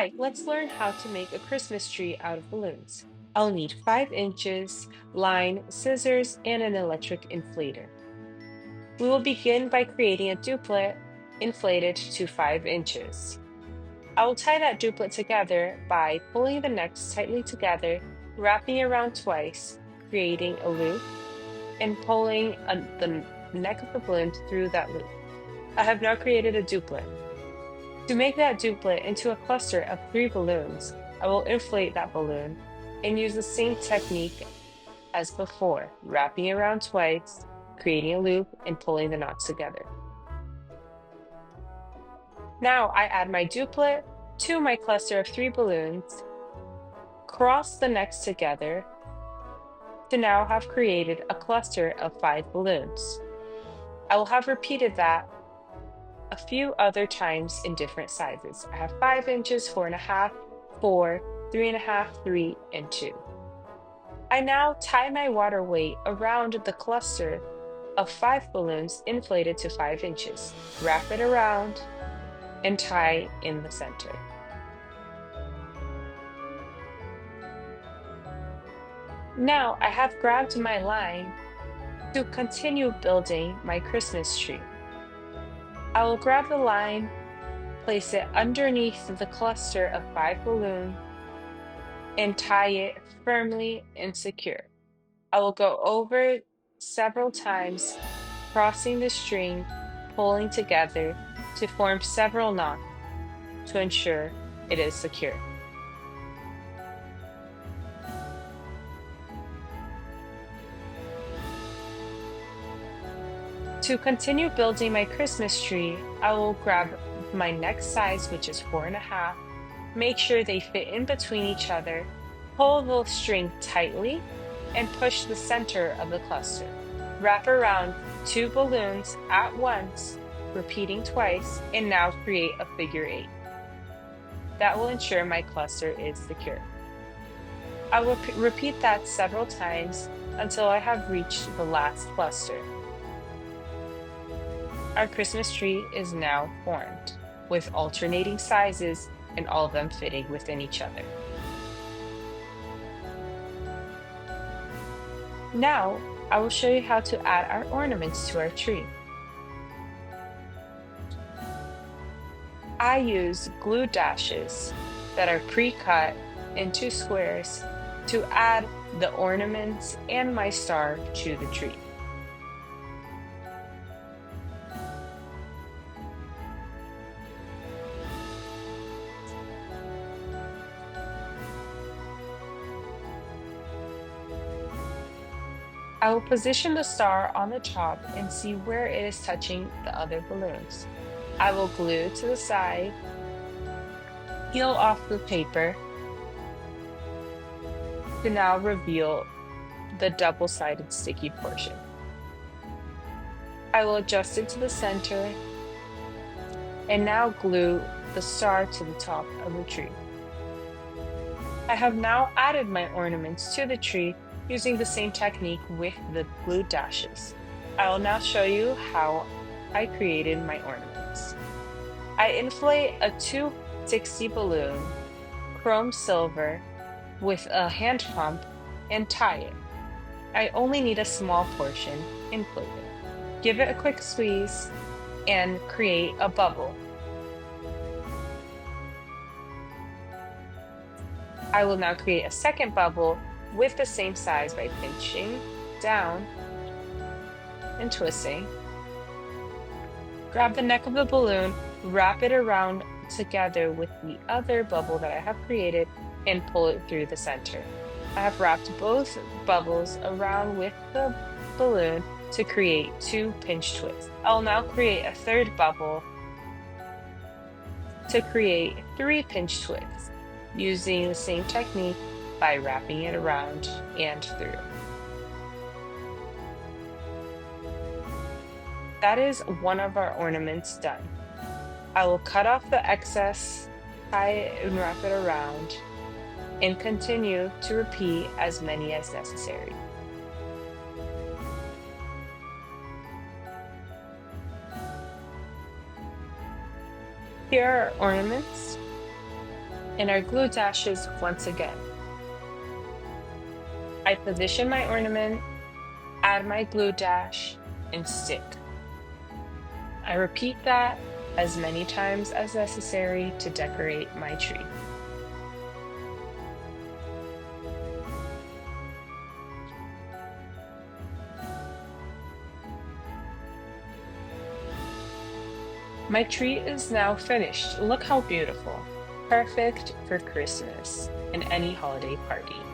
Hi, let's learn how to make a Christmas tree out of balloons. I'll need 5 inches, line, scissors, and an electric inflator. We will begin by creating a duplet inflated to 5 inches. I will tie that duplet together by pulling the necks tightly together, wrapping around twice, creating a loop, and pulling the neck of the balloon through that loop. I have now created a duplet. To make that duplet into a cluster of 3 balloons, I will inflate that balloon and use the same technique as before, wrapping around twice, creating a loop, and pulling the knots together. Now I add my duplet to my cluster of 3 balloons, cross the necks together to now have created a cluster of 5 balloons. I will have repeated that a few other times in different sizes. I have 5 inches, 4.5, 4, 3.5, 3, and 2. I now tie my water weight around the cluster of 5 balloons inflated to 5 inches, wrap it around, and tie in the center. Now I have grabbed my line to continue building my Christmas tree. I will grab the line, place it underneath the cluster of 5 balloons, and tie it firmly and secure. I will go over several times, crossing the string, pulling together to form several knots to ensure it is secure. To continue building my Christmas tree, I will grab my next size, which is 4.5, make sure they fit in between each other, pull the string tightly, and push the center of the cluster. Wrap around 2 balloons at once, repeating twice, and now create a figure 8. That will ensure my cluster is secure. I will repeat that several times until I have reached the last cluster. Our Christmas tree is now formed, with alternating sizes and all of them fitting within each other. Now, I will show you how to add our ornaments to our tree. I use glue dashes that are pre-cut into squares to add the ornaments and my star to the tree. I will position the star on the top and see where it is touching the other balloons. I will glue to the side, peel off the paper to now reveal the double-sided sticky portion. I will adjust it to the center and now glue the star to the top of the tree. I have now added my ornaments to the tree using the same technique with the glue dashes. I will now show you how I created my ornaments. I inflate a 260 balloon, chrome silver, with a hand pump and tie it. I only need a small portion inflated. Give it a quick squeeze and create a bubble. I will now create a second bubble with the same size by pinching down and twisting. Grab the neck of the balloon, wrap it around together with the other bubble that I have created, and pull it through the center. I have wrapped both bubbles around with the balloon to create 2 pinch twists. I'll now create a third bubble to create 3 pinch twists, using the same technique by wrapping it around and through. That is one of our ornaments done. I will cut off the excess, tie it and wrap it around, and continue to repeat as many as necessary. Here are our ornaments. and our glue dashes once again. I position my ornament, add my glue dash, and stick. I repeat that as many times as necessary to decorate my tree. My tree is now finished. Look how beautiful. Perfect for Christmas and any holiday party.